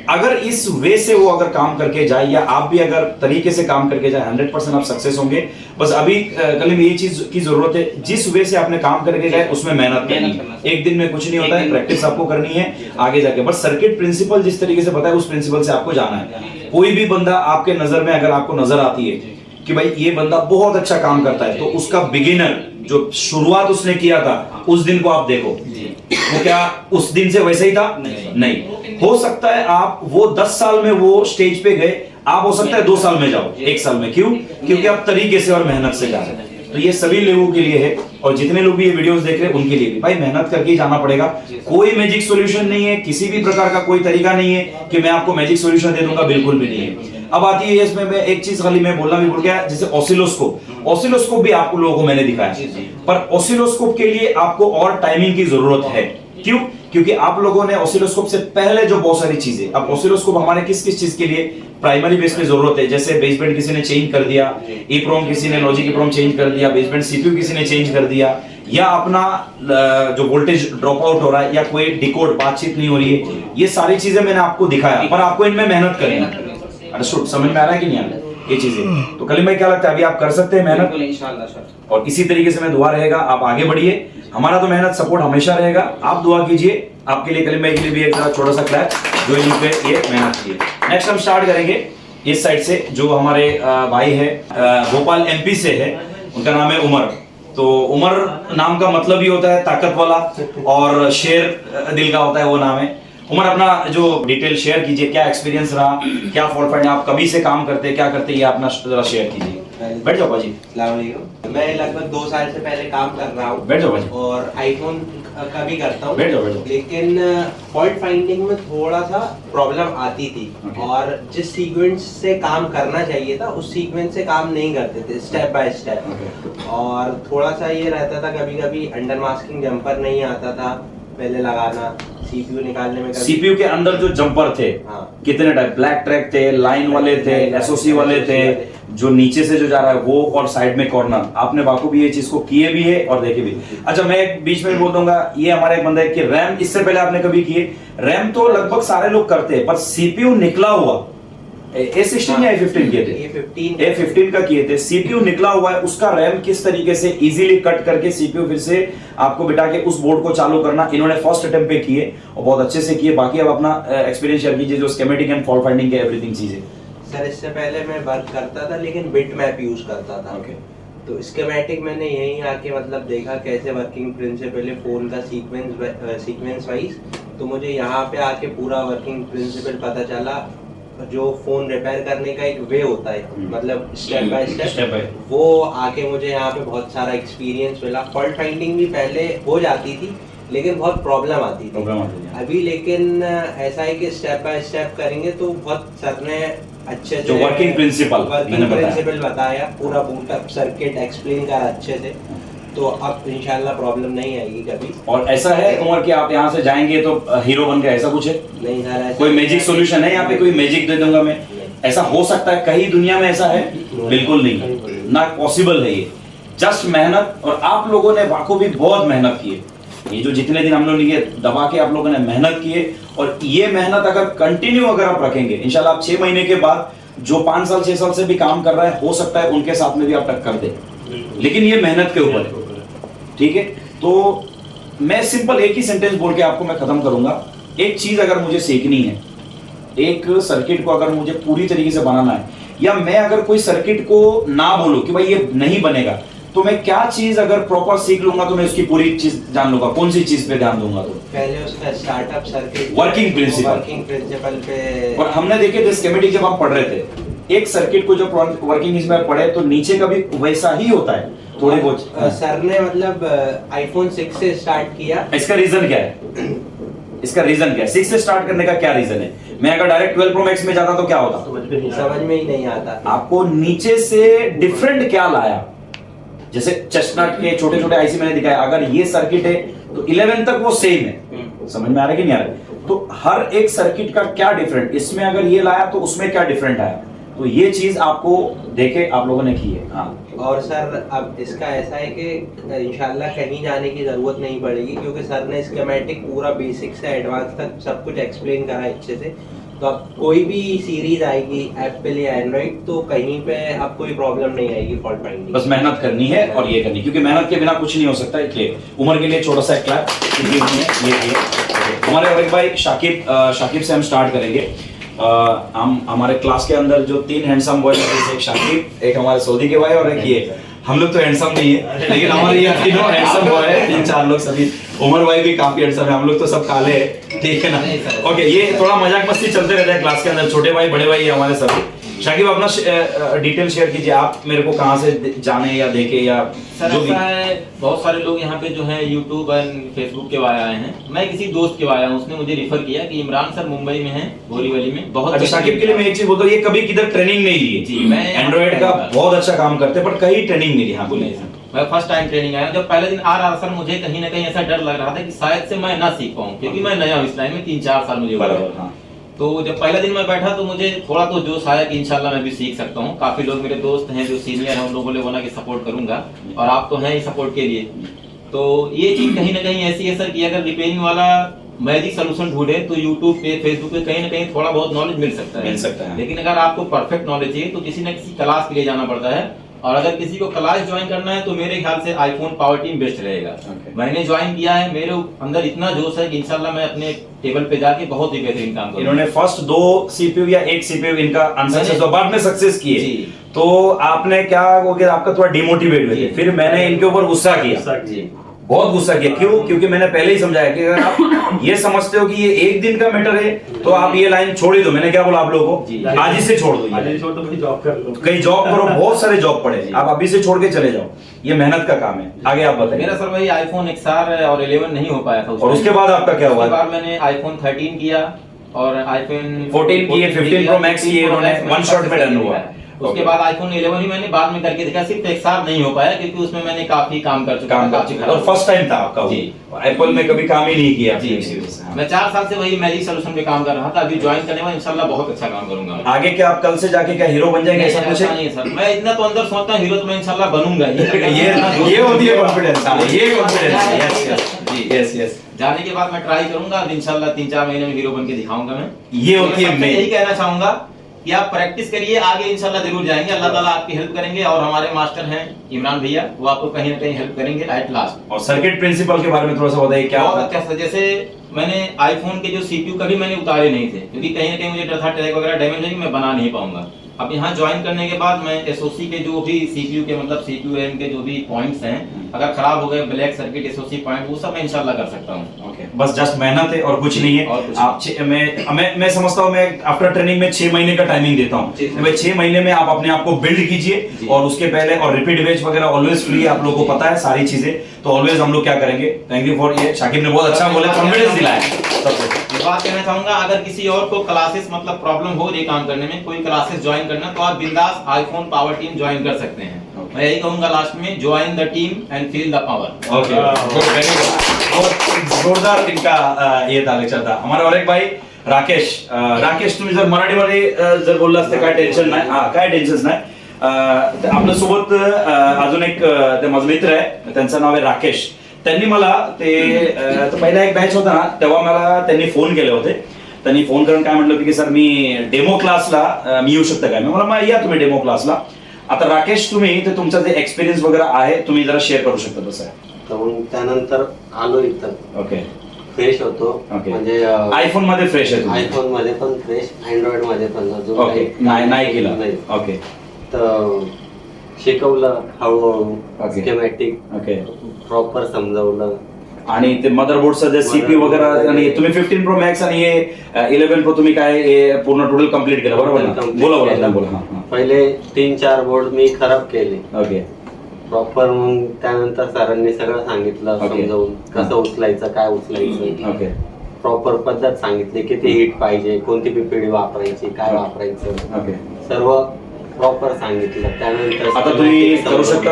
अगर इस वे से वो अगर काम करके जाए, या आप भी अगर तरीके से काम करके जाए, 100% आप सक्सेस होंगे। बस अभी कल में ये चीज की जरूरत है, जिस वे से आपने काम करके जाए उसमें मेहनत करनी है। एक दिन में कुछ नहीं होता है, प्रैक्टिस आपको करनी है आगे जाके। बस सर्किट प्रिंसिपल जिस तरीके से बताया उस प्रिंसिपल से आपको जाना है। कोई भी बंदा आपके नजर में अगर आपको नजर आती है कि भाई ये बंदा बहुत अच्छा काम करता है, तो उसका बिगिनर जो शुरुआत उसने किया था उस दिन को आप देखो, वो क्या उस दिन से वैसे ही था? नहीं। हो सकता है आप वो 10 साल में वो स्टेज पे गए, आप हो सकता है 2 साल में जाओ, 1 साल में। क्यों? क्योंकि आप तरीके से और मेहनत से जा रहे हैं। तो ये सभी लोगों के लिए है, और जितने लोग भी ये वीडियोस देख रहे हैं उनके लिए भी, भाई मेहनत करके ही जाना पड़ेगा। कोई मैजिक सॉल्यूशन नहीं है, किसी भी प्रकार का कोई तरीका नहीं है कि मैं आपको मैजिक सॉल्यूशन दे दूंगा, बिल्कुल भी नहीं है। अब आती है इसमें मैं एक चीज खाली मैं बोलना भी भूल गया, जैसे ऑसिलोस्कोप भी आपको लोगों को मैंने दिखाया, पर ऑसिलोस्कोप के लिए आपको और टाइमिंग की जरूरत है। क्यों? क्योंकि आप लोगों ने ऑसिलोस्कोप से पहले जो बहुत सारी चीजें, अब ऑसिलोस्कोप हमारे किस किस चीज के लिए प्राइमरी बेस पे जरूरत है, जैसे बेसबैंड किसी ने चेंज कर दिया, ईप्रोम किसी ने लॉजिक ईप्रोम चेंज कर दिया, बेसबैंड सीपीयू किसी ने चेंज कर दिया, या अपना जो वोल्टेज ड्रॉप आउट हो रहा है, या कोई डिकोड बातचीत नहीं हो रही है, ये सारी चीजें मैंने आपको दिखाया, पर आपको इनमें मेहनत करनी है। अंडरस्टूड? समझ में आ रहा है कि नहीं आ रहा है ये चीजें? तो कलीम भाई क्या लगता है, अभी आप कर सकते हैं मेहनत? इंशाल्लाह सर। और इसी तरीके से मैं दुआ रहेगा, आप आगे बढ़िए, हमारा तो मेहनत सपोर्ट हमेशा रहेगा, आप दुआ कीजिए। आपके लिए कलीम भाई के लिए भी एक छोटा सा क्लैप जो इन पे ये मेहनत की है। नेक्स्ट हम स्टार्ट करेंगे इस साइड से, जो हमारे भाई है भोपाल एमपी से है, उनका नाम है उमर। तो उमर नाम का मतलब ही होता है ताकत वाला, और शेर दिल का होता है, वो नाम है। उमर अपना जो डिटेल शेयर कीजिए, क्या एक्सपीरियंस रहा, क्या फॉल्ट फाइंड, आप कभी से काम करते हैं, क्या करते हैं, ये अपना जरा शेयर कीजिए। बैठ जाओ भाजी। अस्सलाम वालेकुम। मैं लगभग 2 साल से पहले काम कर रहा हूँ। बैठ जाओ भाजी। और आईफोन का भी करता हूँ। बैठ जाओ, बैठ जाओ। लेकिन फॉल्ट फाइंडिंग में थोड़ा सा प्रॉब्लम आती थी। Okay. और जिस सीक्वेंस से काम करना चाहिए था उस सीक्वेंस से काम नहीं करते थे, स्टेप बाय स्टेप। और थोड़ा सा ये रहता था, कभी कभी अंडर मास्किंग जंपर नहीं आता था पहले लगाना, सीपीयू निकालने में। सीपीयू के अंदर जो जंपर थे, हाँ। कितने टाइप? ब्लैक ट्रैक थे, लाइन वाले थे, एसओसी वाले थे, जो नीचे से जो जा रहा है वो, और साइड में कॉर्नर। आपने बाखूबी ये चीज को किए भी है और देखे भी। अच्छा, मैं एक बीच में बोल दूंगा, ये हमारा एक बंदा है कि रैम इससे पहले आपने कभी किए? रैम तो लगभग सारे लोग करते हैं, पर सीपीयू निकला हुआ A16 या A15 किए थे? A15 का किए थे। सीपीयू निकला हुआ है, उसका रैम किस तरीके से इजीली कट करके सीपीयू फिर से आपको बिठा के उस बोर्ड को चालू करना, इन्होंने फर्स्ट अटेम्प्ट पे किए और बहुत अच्छे से किए। बाकी अब अपना एक्सपीरियंस शेयर कीजिए, जो स्कीमेटिक एंड फॉल्ट फाइंडिंग के एवरीथिंग चीजें। सर इससे पहले मैं वर्क करता था, लेकिन बिट मैप यूज करता था। Okay. तो स्कीमेटिक मैंने यहीं आके मतलब देखा कैसे वर्किंग प्रिंसिपल है फोन का सीक्वेंस वाइज। तो मुझे यहाँ पे आके पूरा वर्किंग प्रिंसिपल पता चला। जो फोन रिपेयर करने का एक वे होता है, मतलब स्टेप बाय स्टेप, वो आके मुझे यहाँ पे बहुत सारा एक्सपीरियंस मिला। फॉल्ट फाइंडिंग भी पहले हो जाती थी, लेकिन बहुत प्रॉब्लम आती थी। अभी लेकिन ऐसा है कि स्टेप बाय स्टेप करेंगे तो बहुत सर ने अच्छे से वर्किंग प्रिंसिपल बताया, पूरा बूटअप सर्किट एक्सप्लेन करा अच्छे से। तो अब इंशाल्लाह प्रॉब्लम नहीं आएगी कभी। और ऐसा है उमर कि आप यहाँ से जाएंगे तो हीरो बन के, ऐसा कुछ है? नहीं सर, ऐसा कोई मैजिक सॉल्यूशन है यहाँ पे, कोई मैजिक दे दूंगा मैं, ऐसा हो सकता है कहीं दुनिया में ऐसा है? बिल्कुल नहीं, ना पॉसिबल है ये। जस्ट मेहनत, और आप लोगों ने बाखूबी बहुत मेहनत की है। ये जो जितने दिन हम लोग ये दबा के आप लोगों ने मेहनत की है, और ये मेहनत अगर कंटिन्यू अगर आप रखेंगे, इंशाल्लाह आप 6 महीने के बाद जो 5 साल 6 साल से भी काम कर रहा है, हो सकता है उनके साथ में भी आप टक्कर दे। लेकिन ये मेहनत के ऊपर है, ठीक है? तो मैं सिंपल एक ही सेंटेंस बोल के आपको मैं खत्म करूंगा। एक चीज अगर मुझे सीखनी है, एक सर्किट को अगर मुझे पूरी तरीके से बनाना है, या मैं अगर कोई सर्किट को ना बोलूं कि भाई ये नहीं बनेगा, तो मैं क्या चीज अगर प्रॉपर सीख लूंगा तो मैं उसकी पूरी चीज जान लूंगा? कौन सी चीज पे ध्यान दूंगा? तो पहले उसका स्टार्टअप सर्किट, वर्किंग प्रिंसिपल पे। और हमने देखे थे स्कीमेटिक जब आप पढ़ रहे थे, एक सर्किट को जब वर्किंग इसमें पढ़े तो नीचे का भी वैसा ही होता है थोड़ी बहुत। सर ने मतलब आईफोन 6 से स्टार्ट किया। इसका रीजन क्या है? इसका रीजन क्या है? 6 से स्टार्ट करने का क्या रीजन है? मैं अगर डायरेक्ट 12 प्रो मैक्स में जाता तो क्या होता? समझ में ही नहीं आता। आपको नीचे से डिफरेंट क्या लाया? जैसे चेस्टनट के छोटे छोटे आईसी मैंने दिखाया, अगर ये सर्किट है तो 11 तक वो सेम है। समझ में आ रहा है कि नहीं आ रहा है? तो हर एक सर्किट का क्या डिफरेंट, इसमें अगर ये लाया तो उसमें क्या डिफरेंट आया? तो ये चीज आपको देखे आप लोगों ने की है। हाँ और सर अब इसका ऐसा है कि इंशाल्लाह कहीं जाने की ज़रूरत नहीं पड़ेगी, क्योंकि सर ने स्कीमेटिक पूरा बेसिक से एडवांस तक सब कुछ एक्सप्लेन करा है अच्छे से। तो अब कोई भी सीरीज आएगी एप्पल या एंड्रॉइड तो कहीं पे अब कोई प्रॉब्लम नहीं आएगी फॉल्ट फाइंडिंग। बस मेहनत करनी है और ये करनी, क्योंकि मेहनत के बिना कुछ नहीं हो सकता। इसलिए उमर के लिए छोटा सा क्लैप ये हमारे और एक भाई शाकिब से हम स्टार्ट करेंगे। हम हमारे क्लास के अंदर जो 3 हैंडसम बॉय हैं, एक शाकिब, एक हमारे सऊदी के भाई और एक ये। हम लोग तो हैंडसम नहीं है, लेकिन हमारे ये तीनों हैंडसम बॉय है, 3-4 लोग सभी। उमर भाई भी काफी हैंडसम है, हम लोग तो सब काले हैं, ठीक है ना। ओके, ये थोड़ा मजाक मस्ती चलते रहता है क्लास के अंदर, छोटे भाई बड़े भाई हमारे सभी। शाकिब अपना डिटेल शेयर कीजिए, आप मेरे को कहाँ से जाने या देखे या सर जो भी। ऐसा है, बहुत सारे लोग यहाँ पे जो है यूट्यूब और फेसबुक के वाया आए हैं। मैं किसी दोस्त के वाया हूँ, उसने मुझे रिफर किया कि इमरान सर मुंबई में हैं, बोरीवली में। बहुत अच्छा, शाकिब के लिए मैं एक चीज बोलता हूँ, ये कभी किधर ट्रेनिंग नहीं ली जी, है। मैं एंड्रॉइड का बहुत अच्छा काम करते हैं, पर कहीं ट्रेनिंग नहीं ली। हाँ बोलिए। मैं फर्स्ट टाइम ट्रेनिंग आया। जब पहले दिन आ रहा सर, मुझे कहीं ना कहीं ऐसा डर लग रहा था कि शायद से मैं ना सीख पाऊँ, क्योंकि मैं नया हूँ इस लाइन में, 3-4 साल मुझे हुआ है। बराबर, हाँ। तो जब पहला दिन मैं बैठा तो मुझे थोड़ा तो जोश आया कि इंशाल्लाह मैं भी सीख सकता हूँ। काफी लोग मेरे दोस्त हैं जो सीनियर हैं, उन लोगों ने बोला कि सपोर्ट करूंगा, और आप तो हैं ही सपोर्ट के लिए। तो ये चीज कहीं ना कहीं ऐसी है सर कि अगर रिपेयरिंग वाला मैजिक सोल्यूशन ढूंढे तो यूट्यूब पे, फेसबुक पे कहीं ना कहीं थोड़ा बहुत नॉलेज मिल सकता है। लेकिन अगर आपको परफेक्ट नॉलेज चाहिए तो किसी न किसी क्लास के लिए जाना पड़ता है। और अगर किसी को क्लास ज्वाइन करना है तो मेरे ख्याल से आईफोन पावर टीम बेस्ट रहेगा। मैंने ज्वाइन किया है, मेरे अंदर इतना जोश है कि इंशाल्लाह मैं अपने टेबल पे जाके बहुत ही बेहतरीन काम करूंगा। इन्होंने फर्स्ट 2 सीपीयू या 1 सीपीयू इनका अनसक्सेस हुआ, बाद में सक्सेस किए, तो आपने क्या हो गया, आपका थोड़ा डिमोटिवेट हुए। फिर मैंने इनके ऊपर गुस्सा किया, बहुत गुस्सा किया। क्यों? क्योंकि मैंने पहले ही समझाया कि अगर आप ये समझते हो कि ये 1 दिन का मैटर है तो आप ये लाइन छोड़ ही दो। मैंने क्या बोला आप लोगों को, आज ही से छोड़ दो, आज ही छोड़ दो, कहीं जॉब कर लो, कहीं जॉब करो, बहुत सारे जॉब पड़े, आप अभी से छोड़ के चले जाओ। ये मेहनत का काम है। आगे आप बताइए। मेरा सर वही आईफोन XR और 11 नहीं हो पाया था। और उसके बाद आपका क्या हुआ? उसके बाद मैंने आईफोन 13 किया और आईफोन 14 किए, 15 प्रो मैक्स किए, इन्होंने वन शॉट में डन हुआ। उसके बाद आईफोन 11 ही मैंने बाद में करके देखा, सिर्फ XR नहीं हो पाया क्योंकि उसमें मैंने काफी काम कर चुका था। और फर्स्ट टाइम था आपका जी। एप्पल में कभी काम ही नहीं किया जी। मैं 4 साल से वही मैजिक सोल्यूशन पे काम कर रहा था। अभी ज्वाइन करने में इंशाल्लाह बहुत अच्छा काम करूंगा। आगे क्या आप कल से जाके क्या हीरो बन जाएंगे? ऐसा कुछ है? नहीं सर, मैं इतना तो अंदर सोचता हूँ हीरो तो मैं इंशाल्लाह बनूंगा ही। ये होती है कॉन्फिडेंस। ये कॉन्फिडेंस, यस यस। जाने के बाद मैं ट्राई करूंगा, इंशाल्लाह 3-4 महीने में हीरो बन के दिखाऊंगा मैं। ये होती है मैं यही कहना चाहूंगा कि आप प्रैक्टिस करिए, आगे इंशाल्लाह जरूर जाएंगे। अल्लाह ताला आपकी हेल्प करेंगे और हमारे मास्टर हैं इमरान भैया, वो आपको कहीं ना कहीं हेल्प करेंगे एट लास्ट। और सर्किट प्रिंसिपल के बारे में थोड़ा सा बताइए क्या बहुत होता है? अच्छा सर, जैसे मैंने आईफोन के जो सीपीयू कभी मैंने उतारे नहीं थे, क्योंकि कहीं ना कहीं मुझे डर था टैग वगैरह डैमेज होगी, मैं बना नहीं पाऊंगा। अब यहाँ ज्वाइन करने के बाद मैं एसओसी के जो भी सीपीयू के मतलब सीपीयू रैम के जो भी पॉइंट्स हैं, अगर खराब हो गए ब्लैक सर्किट एसओसी पॉइंट, वो सब मैं इंशाल्लाह कर सकता हूँ। ओके, बस जस्ट मेहनत है और कुछ नहीं है। और कुछ आप मैं समझता हूँ, मैं आफ्टर ट्रेनिंग में 6 महीने का टाइमिंग देता हूँ। भाई 6 महीने में आप अपने आप को बिल्ड कीजिए, और उसके पहले और रिपीट वेज वगैरह ऑलवेज फ्री, आप लोगों को पता है सारी चीजें। तो ऑलवेज हम लोग क्या करेंगे, थैंक यू फॉर ये, शाकिब ने बहुत अच्छा बोला, कॉन्फिडेंस दिलाया सबसे। बात कहना चाहूंगा, अगर किसी और को क्लासेस मतलब प्रॉब्लम हो रही काम करने में, कोई क्लासेस ज्वाइन करना, तो आप बिंदास आईफोन पावर टीम ज्वाइन कर सकते हैं। मैं यही कहूंगा लास्ट में, join the team and feel the power. Okay, very good. और जोरदार इनका ये था लेक्चर था। हमारे और एक भाई राकेश, राकेश तुम्ही जर मराठीमध्ये जर बोलला असते काय टेन्शन नाही, हा काय टेन्शन नाही। आपल्या सोबत अजून एक माझा मित्र आहे, त्यांचं नाव आहे राकेश। त्यांनी मला ते पहिला एक बॅच होता ना, तेव्हा मला त्यांनी फोन केले होते। त्यांनी फोन करून काय म्हटलं होतं की सर मी डेमो क्लासला मी येऊ शकतो काय? मी मला या तुम्ही डेमो क्लासला। आता राकेश तुम्ही ते तुमचा जे एक्सपिरियन्स वगैरे आहे तुम्ही जरा शेअर करू शकता तसं आहे? तर मग त्यानंतर आलो इथं, ओके, फ्रेश होतो, ओके. म्हणजे आयफोन मध्ये फ्रेश आहे तुम्ही? आयफोन मध्ये पण फ्रेश, अँड्रॉइड मध्ये पण अजून ओके, काही नाही केलं, नाही. ओके तर शिकवलं हळूहळू, ओके. Schematic okay. प्रॉपर समजावलं. आणि ते मदरबोर्डचं जे सीपीयू वगैरे, आणि तुम्ही 15 प्रो मॅक्स आणि हे 11 प्रो तुम्ही काय हे पूर्ण टोटल कंप्लीट केलं बरोबर ना? बोला बोला बोला. हां, पहिले 3-4 बोर्ड मी खराब केले ओके, प्रॉपर. मग त्यानंतर सरांनी सगळं सांगितलं ओके. समजावून, कसं उचलायचं, काय उचलायचं, ओके, प्रॉपर पद्धत सांगितली, किती हिट पाहिजे, कोणती पीपीडी वापरायची, काय वापरायचं, ओके. सर्व प्रॉपर सांगितलं. त्यानंतर आता तुम्ही करू शकता?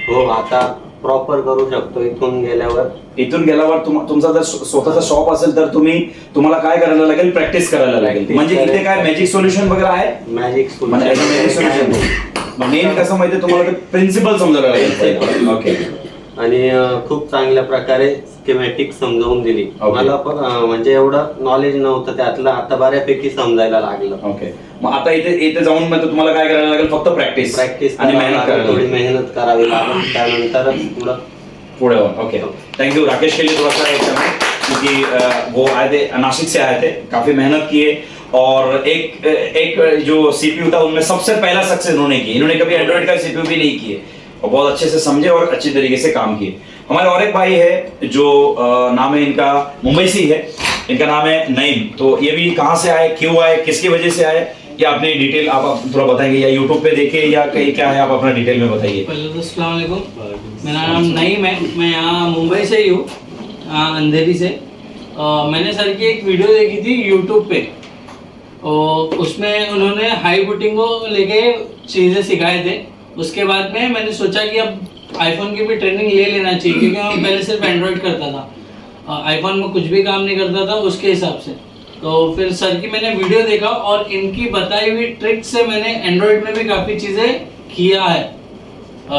हो, आता प्रॉपर करू शकतो इथून गेल्यावर. इथून गेल्यावर तुमचा जर स्वतःचा शॉप असेल तर तुम्हाला काय करायला लागेल, प्रॅक्टिस करायला लागेल. म्हणजे इथे काय मॅजिक सोल्युशन वगैरे आहे, मॅजिक सोल्युशन मेन कसं माहिती तुम्हाला प्रिन्सिपल समजायला लागेल. ओके. आणि खूप चांगल्या प्रकारे स्कीमॅटिक समजावून दिली. मला पण म्हणजे एवढं नॉलेज नव्हतं त्यातलं, आता बऱ्यापैकी समजायला लागलं. ओके. मग आता इथे जाऊन मग तुम्हाला काय करायला लागेल, फक्त प्रॅक्टिस आणि थोड़ी मेहनत करावी लागेल, त्यानंतर पुढे. ओके. थैंक यू राकेश के लिए थोड़ा सा क्योंकि वो आए थे नासिक से आए थे, काफी मेहनत किए और एक जो सीपीयू था उनमें सबसे पहला सक्सेस इन्होंने की. इन्होंने कभी एंड्रॉइड का सीपीयू भी नहीं किए और बहुत अच्छे से समझे और अच्छी तरीके से काम किए. हमारे और एक भाई है जो नाम है इनका, मुंबई से ही है, इनका नाम है नईम. तो ये भी कहाँ से आए, क्यों आए, किसकी वजह से आए, या अपनी डिटेल आप थोड़ा बताएंगे, या यूट्यूब पे देखे या कहीं क्या है, आप अपना डिटेल में बताइए. पहले तो अस्सलाम वालेकुम, मेरा नाम नईम है, मैं यहाँ मुंबई से ही हूँ, अंधेरी से. मैंने सर की एक वीडियो देखी थी यूट्यूब पे, और उसमें उन्होंने हाई बूटिंग को लेके चीज़ें सिखाए थे. उसके बाद में मैंने सोचा कि अब आईफोन की भी ट्रेनिंग ले लेना चाहिए, क्योंकि मैं पहले सिर्फ एंड्रॉयड करता था, आईफोन में कुछ भी काम नहीं करता था उसके हिसाब से. तो फिर सर की मैंने वीडियो देखा और इनकी बताई हुई ट्रिक से मैंने एंड्रॉयड में भी काफ़ी चीज़ें किया है.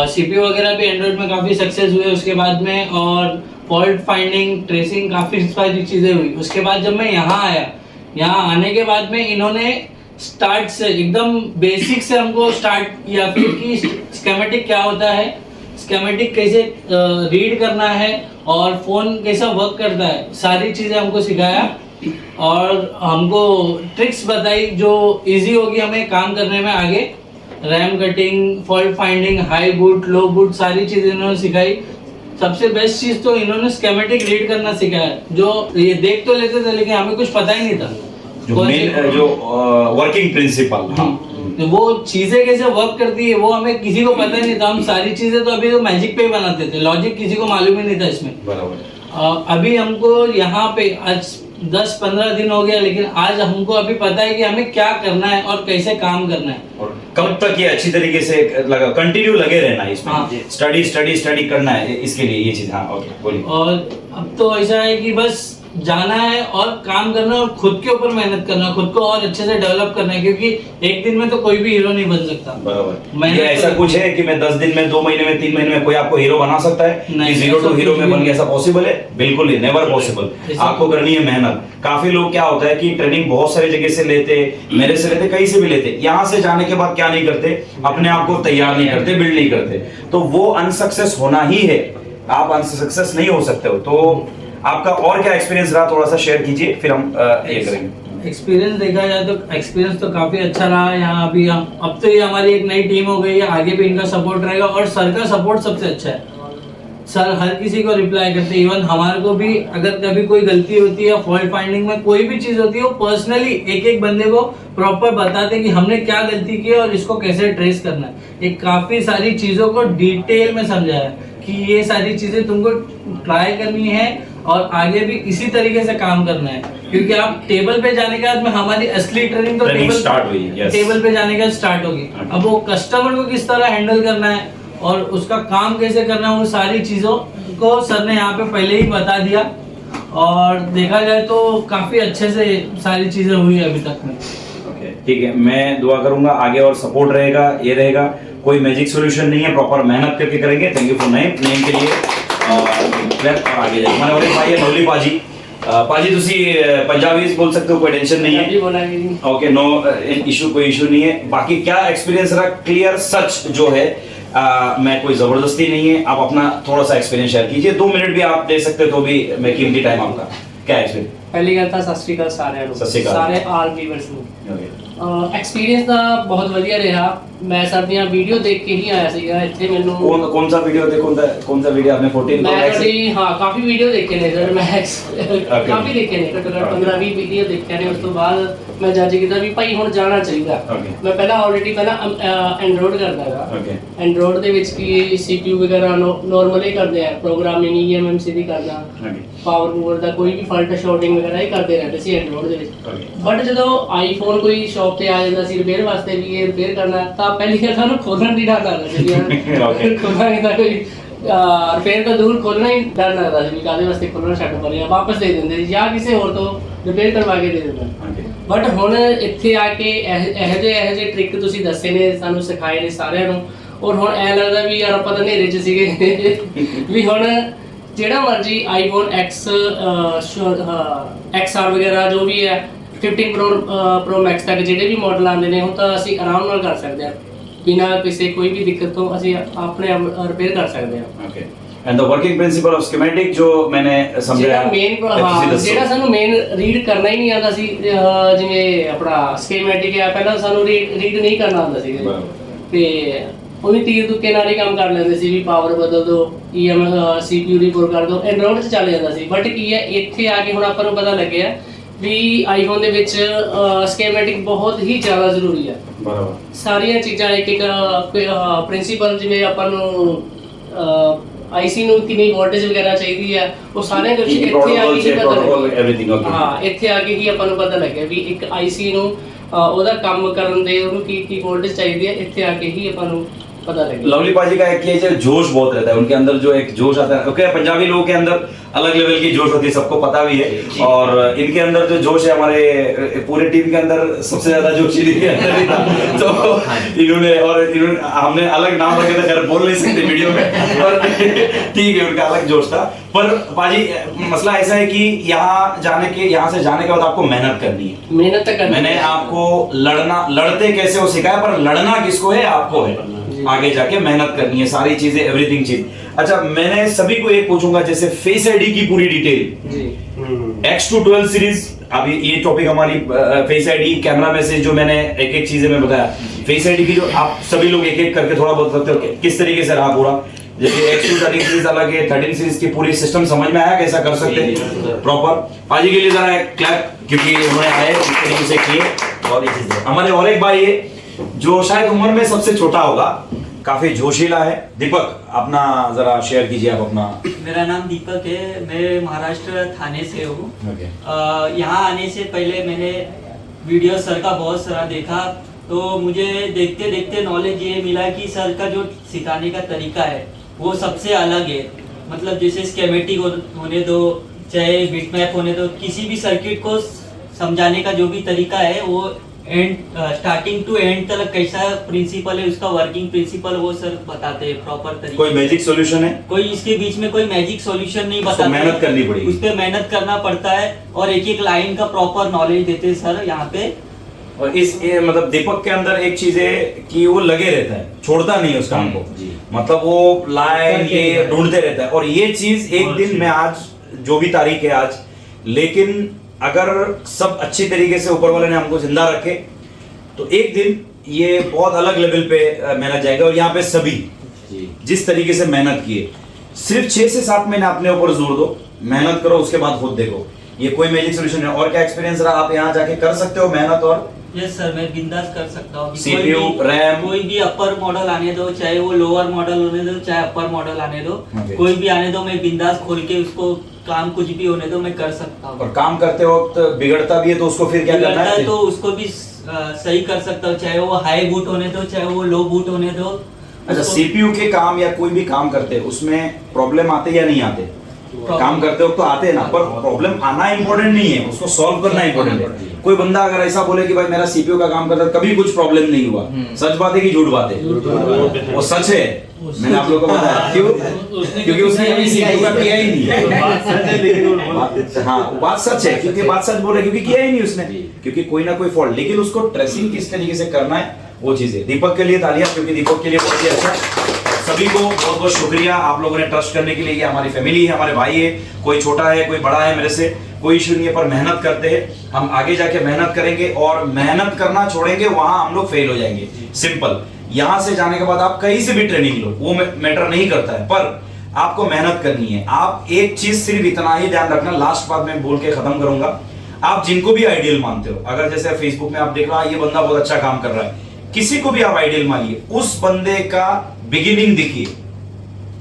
सीपीयू वगैरह भी एंड्रॉयड में काफ़ी सक्सेस हुए उसके बाद में, और फॉल्ट फाइंडिंग, ट्रेसिंग, काफ़ी सारी चीज़ें हुई. उसके बाद जब मैं यहाँ आया, यहाँ आने के बाद में इन्होंने स्टार्ट से एकदम बेसिक से हमको स्टार्ट किया, फिर कि स्कीमेटिक क्या होता है, स्कीमेटिक कैसे रीड करना है और फ़ोन कैसा वर्क करता है, सारी चीज़ें हमको सिखाया और हमको ट्रिक्स बताई जो इजी होगी हमें काम करने में आगे. RAM cutting, fault finding, high boot, low boot, सारी चीज़ें इन्होंने सिखाई. सबसे बेस्ट चीज़ तो इन्होंने स्कीमेटिक रीड करना सिखाया, जो ये देख तो लेते थे लेकिन हमें कुछ पता ही नहीं था जो वर्किंग प्रिंसिपल. तो वो चीजें कैसे वर्क करती है वो हमें किसी को पता ही नहीं था. हम सारी चीजें तो अभी तो मैजिक पे ही बनाते थे, लॉजिक किसी को मालूम ही नहीं था इसमें. बराबर. अभी हमको यहाँ पे आज 10-15 दिन हो गया, लेकिन आज हमको अभी पता है कि हमें क्या करना है और कैसे काम करना है और कब तक ये अच्छी तरीके से कंटिन्यू लगे रहना है इसमें. हाँ. स्टडी करना है इसके लिए ये चीज. हाँ ओके बोलिए. और अब तो ऐसा है कि बस जाना है और काम करना है और खुद के ऊपर मेहनत करना है, खुद को और अच्छे से डेवलप करना है, क्योंकि एक दिन में तो कोई भी हीरो नहीं बन सकता. बराबर. ये ऐसा कुछ है कि मैं 10 दिन में, 2 महीने में, 3 महीने में कोई आपको हीरो बना सकता है? नहीं, 0 to हीरो में बन गया, ऐसा पॉसिबल है? बिल्कुल ही नेवर पॉसिबल. आपको करनी है मेहनत. काफी लोग क्या होता है कि ट्रेनिंग बहुत सारी जगह से लेते, मेरे से लेते, कहीं से भी लेते, यहाँ से जाने के बाद क्या नहीं करते, अपने आप को तैयार नहीं करते, बिल्ड नहीं करते, तो वो अनसक्सेस होना ही है. आप अनसक्सेस नहीं हो सकते हो. तो आपका और क्या एक्सपीरियंस रहा, थोड़ा सा शेयर कीजिए, फिर हम ये करेंगे. एक्सपीरियंस देखा जाए तो एक्सपीरियंस तो काफ़ी अच्छा रहा यहाँ. अभी हम अब तो ये हमारी एक नई टीम हो गई है, आगे भी इनका सपोर्ट रहेगा और सर का सपोर्ट सबसे अच्छा है. सर हर किसी को रिप्लाई करते हैं, इवन हमारे को भी अगर कभी कोई गलती होती है, फॉल्ट फाइंडिंग में कोई भी चीज़ होती है, वो पर्सनली एक बंदे को प्रॉपर बताते हैं कि हमने क्या गलती की है और इसको कैसे ट्रेस करना है. एक काफ़ी सारी चीज़ों को डिटेल में समझाया कि ये सारी चीज़ें तुमको ट्राई करनी है और आगे भी इसी तरीके से काम करना है, क्योंकि आप टेबल पे जाने के बाद में हमारी असली ट्रेनिंग तो टेबल पे जाने के बाद स्टार्ट होगी. अब वो कस्टमर को किस तरह हैंडल करना है और उसका काम कैसे करना है, वो सारी चीज़ों को सर ने यहाँ पे पहले ही बता दिया. और देखा जाए तो काफ़ी अच्छे से सारी चीज़ें हुई अभी तक में. ठीक है, मैं दुआ करूंगा आगे और सपोर्ट रहेगा, ये रहेगा. कोई मैजिक सॉल्यूशन नहीं है, प्रॉपर मेहनत करके करेंगे. थैंक यू फॉर नेम के लिए. और आगे जाए हमारे और भाई है नौली पाजी. पाजी तुसी पंजाबी बोल सकते हो, कोई टेंशन नहीं है. ओके, नो इशू, कोई इशू नहीं है. बाकी क्या एक्सपीरियंस रहा, क्लियर सच जो है, मैं कोई जबरदस्ती नहीं है. आप अपना थोड़ा सा एक्सपीरियंस शेयर कीजिए. 2 मिनट भी आप दे सकते तो भी मैं कीमती टाइम आपका. क्या एक्सपीरियंस? पहली गल ਤਾਂ ਸਤਿ ਸ਼੍ਰੀ ਅਕਾਲ ਸਾਰਿਆਂ ਨੂੰ, ਸਾਰੇ ਆਲ ਵੀਵਰਸ ਨੂੰ. ਐਕਸਪੀਰੀਅੰਸ ਦਾ ਬਹੁਤ ਵਧੀਆ ਰਿਹਾ. मैं सर ਦੀਆਂ ਵੀਡੀਓ ਦੇਖ ਕੇ ਹੀ ਆਇਆ ਸੀਗਾ ਇੱਥੇ. ਮੈਨੂੰ कौन सा वीडियो थे, कौन सा वीडियो आपने 14 ਮੈਂ ਤੁਹਾਡੀ ਕਾਫੀ ਵੀਡੀਓ ਦੇਖੇ ਨੇ ਸਰ. ਮੈਂ ਕਾਫੀ ਦੇਖੇ ਨੇ, ਘੱਟੋ ਘੱਟ 15-20 ਵੀਡੀਓ ਦੇਖੇ ਨੇ. ਉਸ ਤੋਂ ਬਾਅਦ ਮੈਂ ਜੱਜ ਕੀਤਾ ਵੀ ਭਾਈ ਹੁਣ ਜਾਣਾ ਚਾਹੀਦਾ. ਮੈਂ ਪਹਿਲਾਂ ਆਲਰੇਡੀ ਐਂਡਰੋਇਡ ਕਰਦਾ ਹੈਗਾ. ਐਂਡਰੋਇਡ ਦੇ ਵਿੱਚ ਕੀ CPU ਵਗੈਰਾ ਨੋਰਮਲ ਹੀ ਕਰਦੇ ਆ, ਪ੍ਰੋਗਰਾਮਿੰਗ EMMC ਦੀ ਕਰਦਾ, ਪਾਵਰ ਦਾ ਕੋਈ ਵੀ ਫਾਲਟ ਸ਼ਾਰਟਿੰਗ ਵਗੈਰਾ ਹੀ ਕਰਦੇ ਰਹਿੰਦੇ ਸੀ ਐਂਡਰੋਇਡ ਦੇ ਵਿੱਚ. ਬਟ ਜਦੋਂ ਆਈਫੋਨ ਕੋਈ ਸ਼ਾਪ ਤੇ ਆ ਜਾਂਦਾ ਸੀ ਰਿਪੇਅਰ ਵਾਸਤੇ ਵੀ, ਇਹ ਰਿਪੇਅਰ ਕਰਨਾ, ਤਾਂ ਪਹਿਲੀ ਗੱਲ ਸਾਨੂੰ ਖੋਲਣ ਦੀ ਡਰ ਲੱਗਦਾ ਸੀ. ਖੋਲਾਂਗੇ ਤਾਂ ਕੋਈ ਰਿਪੇਅਰ ਤੋਂ ਦੂਰ ਖੋਲਣਾ ਹੀ ਡਰ ਲੱਗਦਾ ਸੀ ਵੀ ਕਾਹਦੇ ਵਾਸਤੇ ਖੋਲਣਾ ਛੱਡ ਪਰੇ ਆ, ਵਾਪਸ ਦੇ ਦਿੰਦੇ ਸੀ ਜਾਂ ਕਿਸੇ ਹੋਰ ਤੋਂ ਰਿਪੇਅਰ ਕਰਵਾ ਕੇ ਦੇ ਦਿੰਦੇ। ਬਟ ਹੁਣ ਇੱਥੇ ਆ ਕੇ ਇਹੋ ਜਿਹੇ ਟ੍ਰਿਕ ਤੁਸੀਂ ਦੱਸੇ ਨੇ, ਸਾਨੂੰ ਸਿਖਾਏ ਨੇ ਸਾਰਿਆਂ ਨੂੰ, ਔਰ ਹੁਣ ਐ ਲੱਗਦਾ ਵੀ ਯਾਰ ਆਪਾਂ ਤਾਂ ਹਨੇਰੇ 'ਚ ਸੀਗੇ ਵੀ ਹੁਣ ਜਿਹੜਾ ਮਰਜੀ ਆਈਫੋਨ XR ਵਗੈਰਾ ਜੋ ਵੀ ਹੈ 15 Pro Max ਤੱਕ ਜਿਹੜੇ ਵੀ ਮਾਡਲ ਆਉਂਦੇ ਨੇ ਹੁਣ ਤਾਂ ਅਸੀਂ ਆਰਾਮ ਨਾਲ ਕਰ ਸਕਦੇ ਹਾਂ, ਬਿਨਾਂ ਕਿਸੇ ਕੋਈ ਵੀ ਦਿੱਕਤ ਤੋਂ ਅਸੀਂ ਆਪਣੇ ਆਪ ਰਿਪੇਅਰ ਕਰ ਸਕਦੇ ਹਾਂ। Okay and the working principle of schematic जो मैंने समझाया ਜਿਹੜਾ ਸਾਨੂੰ ਮੇਨ ਰੀਡ ਕਰਨਾ ਹੀ ਨਹੀਂ ਆਉਂਦਾ ਸੀ, ਜਿਵੇਂ ਆਪਣਾ ਸਕੀਮੈਟਿਕ ਹੈ ਪਹਿਲਾਂ ਸਾਨੂੰ ਰੀਡ ਨਹੀਂ ਕਰਨਾ ਆਉਂਦਾ ਸੀ ਤੇ ਉਹਨੇ ਤੀਰ ਤੁੱਕੇ ਨਾਲ ਹੀ ਕੰਮ ਕਰ ਲੈਂਦੇ ਸੀ ਵੀ ਪਾਵਰ ਬਦਲ ਦੋ, CPU ਰਿਪੋਰਟ ਕਰ ਦੋ, ਐਂਡਰੋਇਡ 'ਚ ਚੱਲ ਜਾਂਦਾ ਸੀ। ਬਟ ਕੀ ਹੈ ਇੱਥੇ ਆ ਕੇ ਹੁਣ ਆਪਾਂ ਨੂੰ ਪਤਾ ਲੱਗਿਆ ਵੀ ਆਈਫੋਨ ਦੇ ਵਿੱਚ ਸਕੀਮੈਟਿਕ ਬਹੁਤ ਹੀ ਜ਼ਿਆਦਾ ਜ਼ਰੂਰੀ ਹੈ। बराबर ਸਾਰੀਆਂ ਚੀਜ਼ਾਂ ਇੱਕ ਪ੍ਰਿੰਸੀਪਲ ਜਿਵੇਂ ਆਪਾਂ ਨੂੰ ਆਈਸੀ ਨੂੰ ਕਿੰਨੀ ਵੋਲਟੇਜ ਵਗੈਰਾ ਚਾਹੀਦੀ ਹੈ ਉਹ ਸਾਰਿਆਂ ਕੁਝ ਇੱਥੇ ਆ ਕੇ ਹੀ ਪਤਾ ਲੱਗਿਆ। एवरीथिंग ओके ਹਾਂ ਇੱਥੇ ਆ ਕੇ ਹੀ ਆਪਾਂ ਨੂੰ ਪਤਾ ਲੱਗਿਆ ਵੀ ਇੱਕ ਆਈਸੀ ਨੂੰ ਉਹਦਾ ਕੰਮ ਕਰਨ ਦੇ ਉਹਨੂੰ ਕੀ ਵੋਲਟੇਜ ਚਾਹੀਦੀ ਹੈ, ਇੱਥੇ ਆ ਕੇ ਹੀ ਆਪਾਂ ਨੂੰ पता लगे। लवली पाजी का एक ये जो जोश बहुत रहता है उनके अंदर, जो एक जोश आता है। ओके पंजाबी लोगों के अंदर अलग लेवल की जोश होती है, सबको पता भी है, और इनके अंदर जो जोश है हमारे पूरे टीम के अंदर सबसे ज्यादा जोश इनके अंदर ही था। तो इन्होंने हमने अलग नाम रखे थे, खैर बोल नहीं सकते वीडियो में, पर ठीक है उनका अलग जोश था। पर पाजी मसला ऐसा है कि यहाँ से जाने के बाद आपको मेहनत करनी है। मेहनत करनी है। मैंने आपको लड़ते कैसे हो सिखाया, पर लड़ना किसको है, आपको है। आगे जाके मेहनत करनी है, सारी चीजें एवरीथिंग चीज। अच्छा मैंने सभी को एक पूछूंगा, जैसे फेस आईडी की पूरी डिटेल X212 सीरीज, अभी ये टॉपिक हमारी फेस आईडी कैमरा में से जो मैंने एक एक चीजें में बताया, फेस आईडी की जो आप सभी लोग एक एक करके थोड़ा बहुत सकते हो किस तरीके से रहा पूरा। जैसे X213 सीरीज अलग है, 13 सीरीज की पूरी सिस्टम समझ में आया कैसा कर सकते हैं प्रॉपर। पाजी के लिए जरा एक क्लैप, क्योंकि उन्होंने आए इस तरीके से किए। और ये चीज हमारे और एक भाई है जो शायद उम्र में सबसे छोटा होगा, काफी जोशीला है। दीपक अपना जरा शेयर कीजिए आप अपना। मेरा नाम दीपक है, मैं महाराष्ट्र थाने से हूँ। ओके। यहाँ आने से पहले मैंने वीडियो सर का बहुत सारा देखा, तो मुझे देखते देखते नॉलेज ये मिला कि सर का जो सिखाने का तरीका है वो सबसे अलग है। मतलब जैसे स्कीमेटिक होने दो, चाहे बिटमैप होने दो, किसी भी सर्किट को समझाने का जो भी तरीका है वो स्टार्टिंग टू एंड तक कैसा प्रिंसिपल है, उसका वर्किंग प्रिंसिपल वो सर बताते हैं प्रॉपर तरीके। कोई मैजिक सॉल्यूशन है? कोई इसके बीच में कोई मैजिक सॉल्यूशन नहीं बताते, मेहनत करनी पड़ेगी, उस पर मेहनत करना पड़ता है, और एक एक लाइन का प्रॉपर नॉलेज देते हैं सर यहाँ पे। और मतलब दीपक के अंदर एक चीज है कि वो लगे रहता है, छोड़ता नहीं है उस काम को, मतलब वो लाइन ये ढूंढते रहता है। और ये चीज एक दिन में, आज जो भी तारीख है आज, लेकिन अगर सब अच्छी तरीके से ऊपर वाले ने हमको जिंदा रखे तो एक दिन ये बहुत अलग लेवल पे मेहनत जाएगा। और यहाँ पे सभी जिस तरीके से मेहनत किए, सिर्फ 6 से 7 महीने अपने ऊपर जोर दो, मेहनत करो, उसके बाद खुद देखो, ये कोई मैजिक सॉल्यूशन है। और क्या एक्सपीरियंस रहा, आप यहाँ जाके कर सकते हो मेहनत? और यस सर, मैं बिंदास कर सकता हूँ। CPU, RAM, कोई भी अपर मॉडल आने दो, चाहे वो लोअर मॉडल होने दो, चाहे अपर मॉडल आने दो, Okay. कोई भी आने दो, मैं बिंदास खोल के उसको काम कुछ भी होने दो, मैं कर सकता हूँ। और काम करते वक्त बिगड़ता भी है तो उसको फिर क्या करना बिगड़ता है? है तो उसको भी सही कर सकता हूँ, चाहे वो हाई बूट होने दो, चाहे वो लो बूट होने दो। अच्छा CPU के काम या कोई भी काम करते हैं उसमें प्रॉब्लम आते या नहीं आते? काम करते हो तो आते हैं ना, पर प्रॉब्लम आना इंपॉर्टेंट नहीं है, उसको सॉल्व करना इंपॉर्टेंट है। कोई बंदा अगर ऐसा बोले कि भाई मेरा CPU का काम करता है, कभी कुछ प्रॉब्लम नहीं हुआ, सच बात है कि झूठ बात है? वो सच है, मैंने आप लोगों को बताया। क्यों? क्योंकि उसने कभी CPU का किया ही नहीं है। हाँ बात सच है, क्योंकि बात सच बोल रहे, क्योंकि किया ही नहीं उसने, क्योंकि कोई ना कोई फॉल्ट, लेकिन उसको ट्रेसिंग किस तरीके से करना है वो चीज है। दीपक के लिए तालियां, क्योंकि दीपक के लिए बहुत ही अच्छा। सभी को बहुत बहुत शुक्रिया, आप लोगों ने ट्रस्ट करने के लिए। ये हमारी फैमिली है, हमारे भाई है, कोई छोटा है कोई बड़ा है, मेरे से कोई इशू नहीं है, पर मेहनत करते हैं हम, आगे जाके मेहनत करेंगे, और मेहनत करना छोड़ेंगे वहां हम लोग फेल हो जाएंगे। सिंपल, यहाँ से जाने के बाद आप कहीं से भी ट्रेनिंग लो, वो मैटर नहीं करता है, पर आपको मेहनत करनी है। आप एक चीज सिर्फ इतना ही ध्यान रखना, लास्ट बात मैं बोल के खत्म करूंगा। आप जिनको भी आइडियल मानते हो, अगर जैसे फेसबुक में आप देख रहे हो ये बंदा बहुत अच्छा काम कर रहा है, किसी को भी आप आइडियल मानिए, उस बंदे का बिगिनिंग देखिए,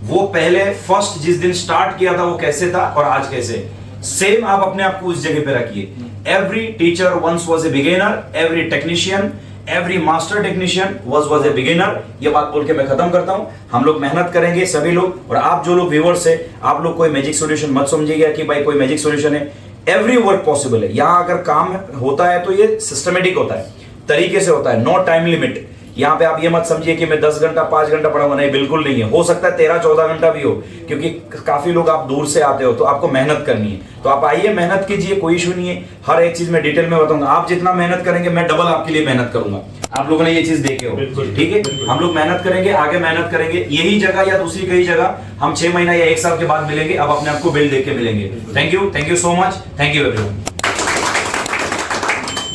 वो पहले फर्स्ट जिस दिन स्टार्ट किया था वो कैसे था और आज कैसे। सेम आप अपने आप को उस जगह पे रखिए। Every teacher once was a beginner, every technician, every master technician was a beginner. ये बात बोल के मैं खत्म करता हूं। हम लोग मेहनत करेंगे सभी लोग, और आप जो लोग व्यूअर्स है, आप लोग कोई मैजिक सॉल्यूशन मत समझिएगा कि भाई कोई मैजिक सॉल्यूशन है। एवरी वर्क पॉसिबल है। यहाँ अगर काम होता है तो ये सिस्टमेटिक होता है, तरीके से होता है, नो टाइम लिमिट। यहाँ पे आप ये मत समझिए कि मैं 10 घंटा 5 घंटा पढ़ाऊंगा, नहीं, बिल्कुल नहीं है। हो सकता है 13-14 घंटा भी हो, क्योंकि काफी लोग आप दूर से आते हो तो आपको मेहनत करनी है। तो आप आइए, मेहनत कीजिए, कोई इशू नहीं है। हर एक चीज में डिटेल में बताऊंगा। आप जितना मेहनत करेंगे मैं डबल आपके लिए मेहनत करूंगा। आप लोगों ने ये चीज देखे हो, ठीक है। हम लोग मेहनत करेंगे, आगे मेहनत करेंगे, यही जगह या दूसरी कई जगह हम 6 महीना या 1 साल के बाद मिलेंगे। अब अपने आप को बिल देके मिलेंगे। Thank you so much, thank you everyone.